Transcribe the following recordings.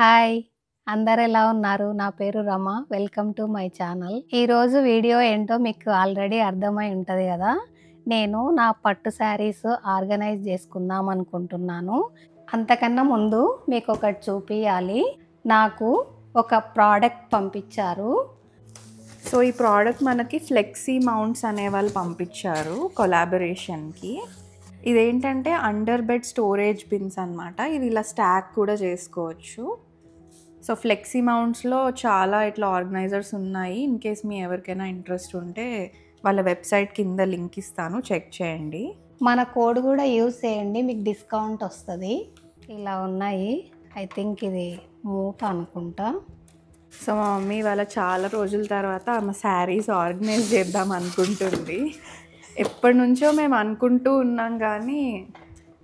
Hi! అందరూ ఎలా ఉన్నారు? నా పేరు Rama. Welcome to my channel. ఈరోజు వీడియో ఏంటో మీకు ఆల్రెడీ అర్థమై ఉంటది గదా! నేను నా పట్టు శారీస్ ఆర్గనైజ్ చేసుకుందాం అనుకుంటున్నాను. అంతకన్నా ముందు మీకొకటి చూపియాలి. నాకు ఒక ప్రోడక్ట్ పంపించారు. సో ఈ ప్రోడక్ట్ మనకి ఫ్లెక్సీ మౌంట్స్ అనే వాళ్ళు పంపించారు కొలాబరేషన్కి. ఇదేంటంటే అండర్ బెడ్ స్టోరేజ్ బిన్స్ అనమాట. ఇది ఇలా స్టాక్ కూడా చేసుకోవచ్చు. సో ఫ్లెక్సీ మౌంట్స్లో చాలా ఇట్లా ఆర్గనైజర్స్ ఉన్నాయి. ఇన్ కేస్ మీ ఎవరికైనా ఇంట్రెస్ట్ ఉంటే వాళ్ళ వెబ్సైట్ కింద లింక్ ఇస్తాను, చెక్ చేయండి. మన కోడ్ కూడా యూజ్ చేయండి, మీకు డిస్కౌంట్ వస్తుంది. ఇలా ఉన్నాయి. ఐ థింక్ ఇది మూట అనుకుంటా. సో మా మమ్మీ వాళ్ళ చాలా రోజుల తర్వాత ఆమె శారీస్ ఆర్గనైజ్ చేద్దాం అనుకుంటుంది. ఎప్పటి నుంచో మేము అనుకుంటూ ఉన్నాం కానీ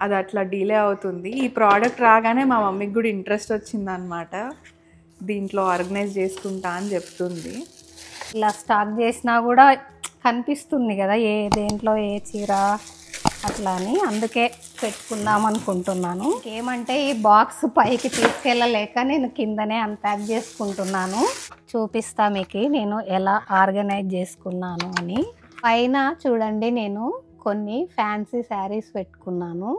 అది అట్లా డిలే అవుతుంది. ఈ ప్రోడక్ట్ రాగానే మా మమ్మీకి కూడా ఇంట్రెస్ట్ వచ్చిందనమాట. దీంట్లో ఆర్గనైజ్ చేసుకుంటా అని చెప్తుంది. ఇలా స్టాక్ చేసినా కూడా కనిపిస్తుంది కదా దేంట్లో ఏ చీర అట్లా అని, అందుకే పెట్టుకుందాం అనుకుంటున్నాను. ఏమంటే ఈ బాక్స్ పైకి తీసుకెళ్ళలేక నేను కిందనే అన్ప్యాక్ చేసుకుంటున్నాను. చూపిస్తా మీకు నేను ఎలా ఆర్గనైజ్ చేసుకున్నాను అని. పైన చూడండి, నేను కొన్ని ఫ్యాన్సీ శారీస్ పెట్టుకున్నాను.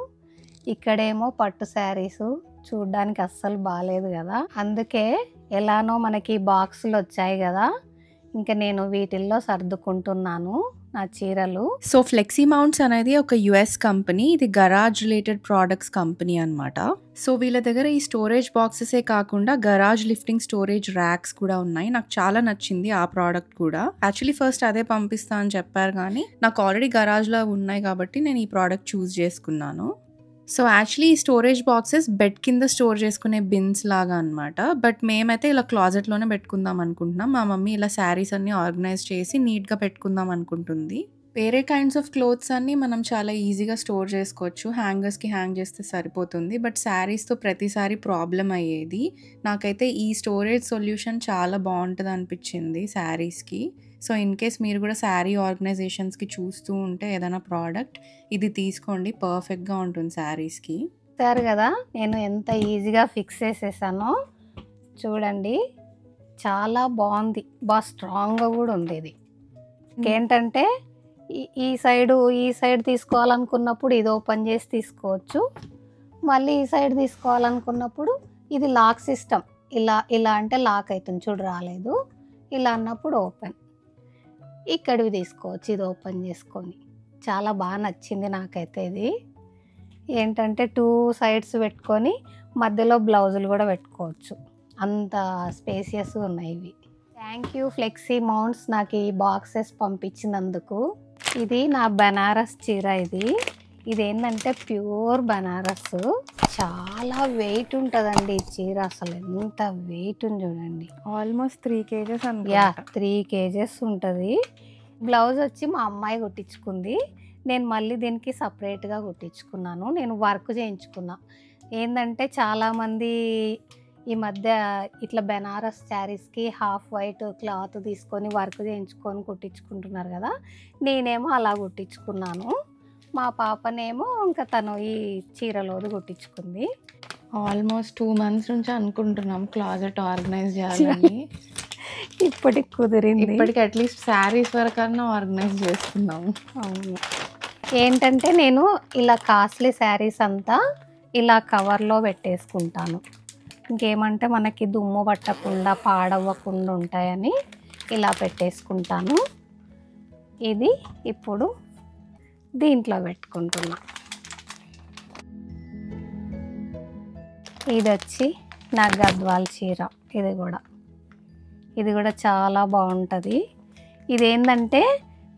ఇక్కడేమో పట్టు శారీస్ చూడ్డానికి అస్సలు బాగాలేదు కదా, అందుకే ఎలానో మనకి బాక్సులు వచ్చాయి కదా, ఇంకా నేను వీటిల్లో సర్దుకుంటున్నాను నా చీరలు. సో ఫ్లెక్సీ మౌంట్స్ అనేది ఒక యుఎస్ కంపెనీ. ఇది గరాజ్ రిలేటెడ్ ప్రోడక్ట్స్ కంపెనీ అనమాట. సో వీళ్ళ దగ్గర ఈ స్టోరేజ్ బాక్సెసే కాకుండా గరాజ్ లిఫ్టింగ్ స్టోరేజ్ ర్యాక్స్ కూడా ఉన్నాయి. నాకు చాలా నచ్చింది ఆ ప్రోడక్ట్ కూడా. యాక్చువల్లీ ఫస్ట్ అదే పంపిస్తా అని చెప్పారు కానీ నాకు ఆల్రెడీ గరాజ్లో ఉన్నాయి కాబట్టి నేను ఈ ప్రోడక్ట్ చూస్ చేసుకున్నాను. సో యాక్చువల్లీ ఈ స్టోరేజ్ బాక్సెస్ బెడ్ కింద స్టోర్ చేసుకునే బిన్స్ లాగా అనమాట. బట్ మేమైతే ఇలా క్లాజెట్లోనే పెట్టుకుందాం అనుకుంటున్నాం. మా మమ్మీ ఇలా శారీస్ అన్ని ఆర్గనైజ్ చేసి నీట్గా పెట్టుకుందాం అనుకుంటుంది. వేరే కైండ్స్ ఆఫ్ క్లోత్స్ అన్ని మనం చాలా ఈజీగా స్టోర్ చేసుకోవచ్చు, హ్యాంగర్స్కి హ్యాంగ్ చేస్తే సరిపోతుంది. బట్ శారీస్తో ప్రతిసారి ప్రాబ్లం అయ్యేది. నాకైతే ఈ స్టోరేజ్ సొల్యూషన్ చాలా బాగుంటుంది అనిపించింది శారీస్కి. సో ఇన్ కేస్ మీరు కూడా శారీ ఆర్గనైజేషన్స్కి చూస్తూ ఉంటే ఏదైనా ప్రోడక్ట్ ఇది తీసుకోండి, పర్ఫెక్ట్గా ఉంటుంది శారీస్కి. చూసారు కదా నేను ఎంత ఈజీగా ఫిక్స్ చేసేసానో, చూడండి చాలా బాగుంది, బాగా స్ట్రాంగ్గా కూడా ఉంది. ఇది ఏంటంటే ఈ సైడ్ తీసుకోవాలనుకున్నప్పుడు ఇది ఓపెన్ చేసి తీసుకోవచ్చు, మళ్ళీ ఈ సైడ్ తీసుకోవాలనుకున్నప్పుడు ఇది లాక్ సిస్టమ్. ఇలా అంటే లాక్ అవుతుంది, చూడు రాలేదు, ఇలా అన్నప్పుడు ఓపెన్. ఇక్కడివి తీసుకోవచ్చు ఇది ఓపెన్ చేసుకొని. చాలా బాగా నచ్చింది నాకైతే. ఇది ఏంటంటే 2 సైడ్స్ పెట్టుకొని మధ్యలో బ్లౌజులు కూడా పెట్టుకోవచ్చు, అంత స్పేసియస్ ఉన్నాయి ఇవి. థ్యాంక్ యూ ఫ్లెక్సీ మౌంట్స్ నాకు ఈ బాక్సెస్ పంపించినందుకు. ఇది నా బనారస్ చీర. ఇదేంటంటే ప్యూర్ బనారస్, చాలా వెయిట్ ఉంటుందండి ఈ చీర. అసలు ఎంత వెయిట్ ఉంది చూడండి, ఆల్మోస్ట్ 3 kgs యా 3 kgs ఉంటుంది. బ్లౌజ్ వచ్చి మా అమ్మాయి కుట్టించుకుంది, నేను మళ్ళీ దీనికి సపరేట్గా కుట్టించుకున్నాను. నేను వర్క్ చేయించుకున్నా. ఏంటంటే చాలామంది ఈ మధ్య ఇట్లా బెనారస్ శారీస్కి హాఫ్ వైట్ క్లాత్ తీసుకొని వర్క్ చేయించుకొని కుట్టించుకుంటున్నారు కదా, నేనేమో అలా కుట్టించుకున్నాను. మా పాపనేమో ఇంకా తను ఈ చీరలోది కుట్టించుకుంది. ఆల్మోస్ట్ 2 months నుంచి అనుకుంటున్నాం క్లాజెట్ ఆర్గనైజ్ చేయాలని. ఇప్పటికి కుదిరింది. ఇప్పటికి అట్లీస్ట్ శారీస్ వరకన్నా ఆర్గనైజ్ చేసుకున్నాము. అవును. ఏంటంటే నేను ఇలా కాస్ట్లీ శారీస్ అంతా ఇలా కవర్లో పెట్టేసుకుంటాను. ఇంకేమంటే మనకి దుమ్ము పట్టకుండా పాడవ్వకుండా ఉంటాయని ఇలా పెట్టేసుకుంటాను. ఇది ఇప్పుడు దీంట్లో పెట్టుకుంటున్నా. ఇది వచ్చి నా గద్వాల్ చీర. ఇది కూడా చాలా బాగుంటుంది. ఇదేంటంటే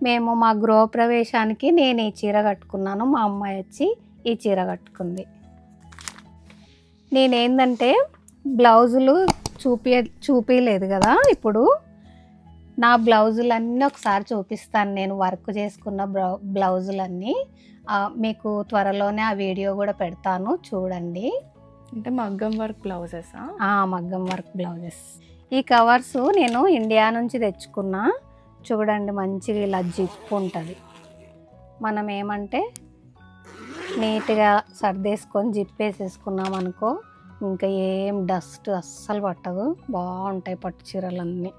మేము మా గృహప్రవేశానికి నేను ఈ చీర కట్టుకున్నాను, మా అమ్మాయి వచ్చి ఈ చీర కట్టుకుంది. నేనేంటంటే బ్లౌజులు చూపించలేదు కదా, ఇప్పుడు నా బ్లౌజులన్నీ ఒకసారి చూపిస్తాను. నేను వర్క్ చేసుకున్న బ్లౌజులన్నీ మీకు త్వరలోనే ఆ వీడియో కూడా పెడతాను, చూడండి. అంటే మగ్గం వర్క్ బ్లౌజెసా? మగ్గం వర్క్ బ్లౌజెస్. ఈ కవర్స్ నేను ఇండియా నుంచి తెచ్చుకున్నా. చూడండి మంచిగా ఇలా జిప్ ఉంటుంది. మనం ఏమంటే నీట్గా సర్దేసుకొని జిప్ వేసేసుకున్నాం అనుకో, ఇంకా ఏం డస్ట్ అస్సలు పట్టదు. బాగుంటాయి పట్టు చీరలన్నీ.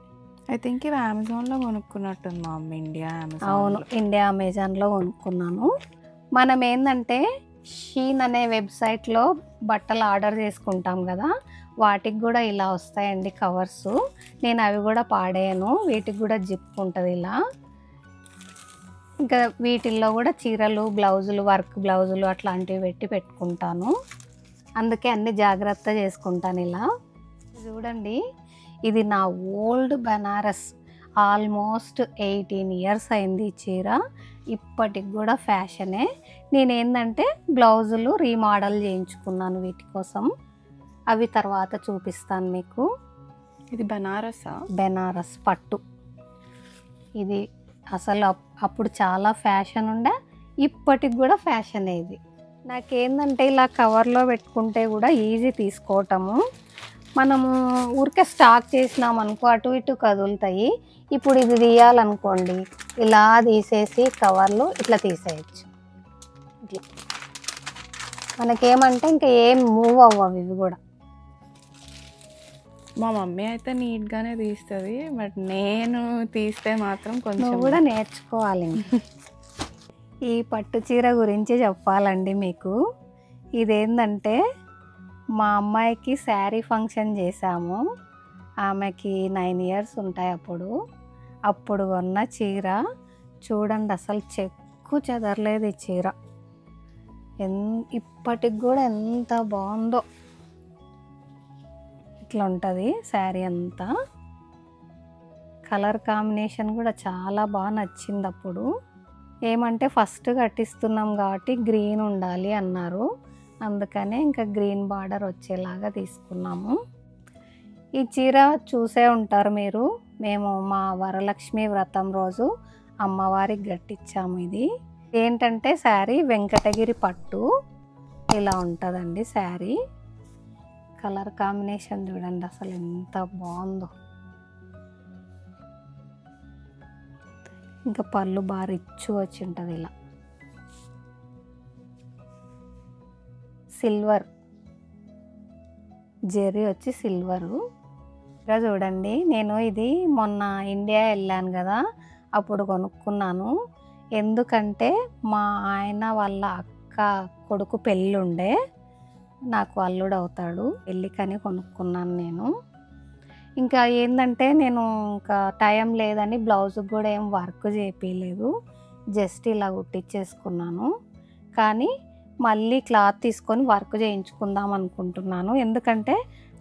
ఐ థింక్ ఇవి అమెజాన్లో కొనుక్కున్నట్టుంది మా మమ్మీ, ఇండియా అవును, అమెజాన్. ఇండియా అమెజాన్లో కొనుక్కున్నాను. మనం ఏంటంటే షీన్ అనే వెబ్సైట్లో బట్టలు ఆర్డర్ చేసుకుంటాం కదా, వాటికి కూడా ఇలా వస్తాయండి కవర్స్. నేను అవి కూడా పాడేయను, వీటికి కూడా జిప్ ఉంటుంది ఇలా. ఇంకా వీటిల్లో కూడా చీరలు, బ్లౌజులు, వర్క్ బ్లౌజులు అట్లాంటివి పెట్టుకుంటాను. అందుకే అన్ని జాగ్రత్త చేసుకుంటాను ఇలా. చూడండి, ఇది నా ఓల్డ్ బనారస్. ఆల్మోస్ట్ 18 ఇయర్స్ అయింది ఈ చీర. ఇప్పటికి కూడా ఫ్యాషనే. నేనేంటంటే బ్లౌజులు రీమోడల్ చేయించుకున్నాను వీటి కోసం. అవి తర్వాత చూపిస్తాను మీకు. ఇది బనారసా? బెనారస్ పట్టు. ఇది అసలు అప్పుడు చాలా ఫ్యాషన్ ఉండే, ఇప్పటికి కూడా ఫ్యాషన్. ఇది నాకేంటంటే ఇలా కవర్లో పెట్టుకుంటే కూడా ఈజీ తీసుకోవటము. మనము ఊరికే స్టాక్ చేసినాం అనుకో అటు ఇటు కదులుతాయి. ఇప్పుడు ఇది తీయాలనుకోండి, ఇలా తీసేసి కవర్లు ఇట్లా తీసేయచ్చు. ఇట్లా మనకేమంటే ఇంకా ఏం మూవ్ అవ్వవు ఇవి కూడా. మా మమ్మీ అయితే నీట్గానే తీస్తుంది, బట్ నేను తీస్తే మాత్రం కొంచెం నువ్వు కూడా నేర్చుకోవాలి. ఈ పట్టు చీర గురించి చెప్పాలండి మీకు. ఇదేంటంటే మా అమ్మాయికి శారీ ఫంక్షన్ చేశాము. ఆమెకి 9 ఇయర్స్ ఉంటాయి అప్పుడు కొన్న చీర. చూడండి అసలు చెక్కు చెదరలేదు ఈ చీర. ఇప్పటికి కూడా ఎంత బాగుందో. ఇట్లా ఉంటుంది శారీ అంతా. కలర్ కాంబినేషన్ కూడా చాలా బాగా నచ్చింది అప్పుడు. ఏమంటే ఫస్ట్ కట్టిస్తున్నాం కాబట్టి గ్రీన్ ఉండాలి అన్నారు, అందుకనే ఇంకా గ్రీన్ బార్డర్ వచ్చేలాగా తీసుకున్నాము. ఈ చీర చూసే ఉంటారు మీరు. మేము మా వరలక్ష్మి వ్రతం రోజు అమ్మవారికి కట్టించాము. ఇది ఏంటంటే శారీ వెంకటగిరి పట్టు ఇలా ఉంటుందండి శారీ. కలర్ కాంబినేషన్ చూడండి అసలు ఎంత బాగుందో. ఇంకా పళ్ళు బాగా రిచ్ వచ్చి ఉంటుంది ఇలా. సిల్వర్ జెర్రీ వచ్చి సిల్వరు. ఇంకా చూడండి, నేను ఇది మొన్న ఇండియా వెళ్ళాను కదా, అప్పుడు కొనుక్కున్నాను. ఎందుకంటే మా ఆయన వాళ్ళ అక్క కొడుకు పెళ్ళి ఉండే, నాకు అల్లుడు అవుతాడు, పెళ్ళికని కొనుక్కున్నాను నేను. ఇంకా ఏంటంటే నేను ఇంకా టైం లేదని బ్లౌజ్కి కూడా ఏం వర్క్ చేయించలేదు, జస్ట్ ఇలా కుట్టించేసుకున్నాను. కానీ మళ్ళీ క్లాత్ తీసుకొని వర్క్ చేయించుకుందాం అనుకుంటున్నాను. ఎందుకంటే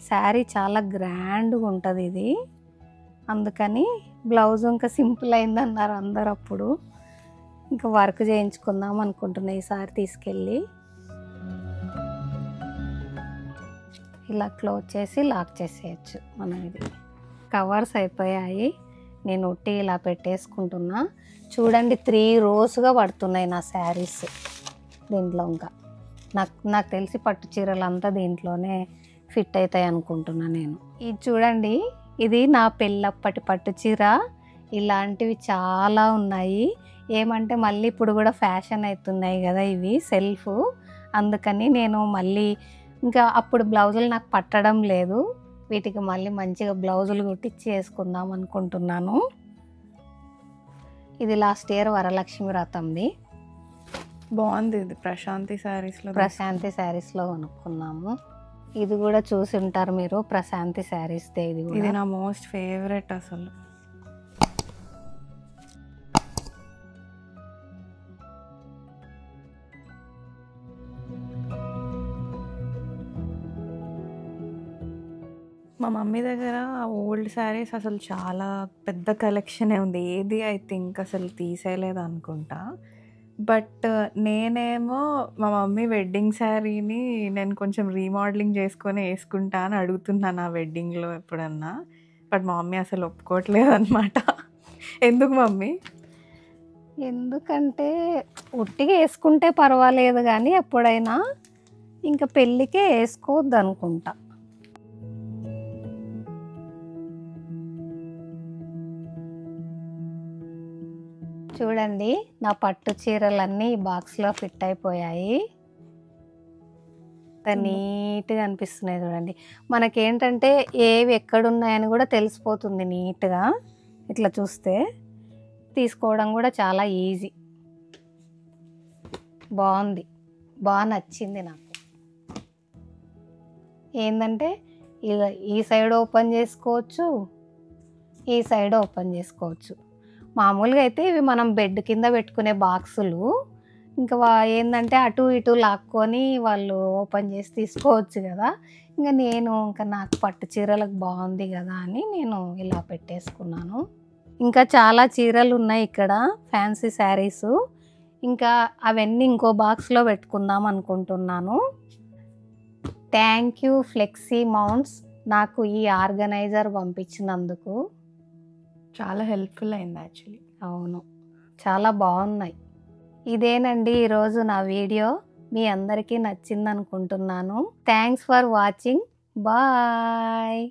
శారీ చాలా గ్రాండ్గా ఉంటుంది ఇది, అందుకని బ్లౌజ్ ఇంకా సింపుల్ అయిందన్నారు అందరు. అప్పుడు ఇంకా వర్క్ చేయించుకుందాం అనుకుంటున్నా ఈసారి తీసుకెళ్ళి. ఇలా క్లోజ్ చేసి లాక్ చేసేయచ్చు మనం. ఇది కవర్స్ అయిపోయాయి, నేను ఉట్టి ఇలా పెట్టేసుకుంటున్నా. చూడండి 3 రోస్గా పడుతున్నాయి నా శారీస్ దీంట్లో. ఇంకా నాకు తెలిసి పట్టు చీరలంతా దీంట్లోనే ఫిట్ అవుతాయి అనుకుంటున్నా నేను. ఇది చూడండి, ఇది నా పెళ్ళప్పటి పట్టు చీర. ఇలాంటివి చాలా ఉన్నాయి. ఏమంటే మళ్ళీ ఇప్పుడు కూడా ఫ్యాషన్ అవుతున్నాయి కదా ఇవి సెల్ఫ్, అందుకని నేను మళ్ళీ ఇంకా అప్పుడు బ్లౌజులు నాకు పట్టడం లేదు, వీటికి మళ్ళీ మంచిగా బ్లౌజులు కుట్టించి వేసుకుందాం అనుకుంటున్నాను. ఇది లాస్ట్ ఇయర్ వరలక్ష్మి వ్రతంది. బాగుంది. ఇది ప్రశాంతి శారీస్లో కొనుక్కున్నాము. ఇది కూడా చూసి ఉంటారు మీరు, ప్రశాంతి శారీస్దే. ఇది నా మోస్ట్ ఫేవరెట్ అసలు. మా మమ్మీ దగ్గర ఓల్డ్ శారీస్ అసలు చాలా పెద్ద కలెక్షనే ఉంది. ఏది ఐ థింక్ అసలు తీసేయలేదు అనుకుంటా. బట్ నేనేమో మా మమ్మీ వెడ్డింగ్ శారీని నేను కొంచెం రీమోడలింగ్ చేసుకొని వేసుకుంటా అని అడుగుతున్నాను ఆ వెడ్డింగ్లో ఎప్పుడన్నా. బట్ మా మమ్మీ అసలు ఒప్పుకోవట్లేదు అనమాట. ఎందుకు మమ్మీ? ఎందుకంటే ఉట్టిగా వేసుకుంటే పర్వాలేదు, కానీ ఎప్పుడైనా ఇంకా పెళ్ళికే వేసుకోవద్దు అనుకుంటా. చూడండి, నా పట్టు చీరలన్నీ ఈ బాక్స్లో ఫిట్ అయిపోయాయి. నీట్గా అనిపిస్తున్నాయి చూడండి. మనకేంటంటే ఏవి ఎక్కడున్నాయని కూడా తెలిసిపోతుంది నీట్గా. ఇట్లా చూస్తే తీసుకోవడం కూడా చాలా ఈజీ. బాగుంది, బాగా నచ్చింది నాకు. ఏంటంటే ఈ సైడ్ ఓపెన్ చేసుకోవచ్చు, ఈ సైడ్ ఓపెన్ చేసుకోవచ్చు. మామూలుగా అయితే ఇవి మనం బెడ్ కింద పెట్టుకునే బాక్సులు. ఇంకా ఏంటంటే అటు ఇటు లాక్కొని వాళ్ళు ఓపెన్ చేసి తీసుకోవచ్చు కదా. ఇంకా నాకు పట్టు చీరలకు బాగుంది కదా అని నేను ఇలా పెట్టేసుకున్నాను. ఇంకా చాలా చీరలు ఉన్నాయి ఇక్కడ, ఫ్యాన్సీ శారీసు. ఇంకా అవన్నీ ఇంకో బాక్స్లో పెట్టుకుందాం అనుకుంటున్నాను. థ్యాంక్ యూ ఫ్లెక్సీ మౌంట్స్ నాకు ఈ ఆర్గనైజర్ పంపించినందుకు. చాలా హెల్ప్ఫుల్ అయింది యాక్చువల్లీ. అవును, చాలా బాగున్నాయి. ఇదేనండి ఈరోజు నా వీడియో. మీ అందరికీ నచ్చింది అనుకుంటున్నాను. Thanks for watching. బాయ్.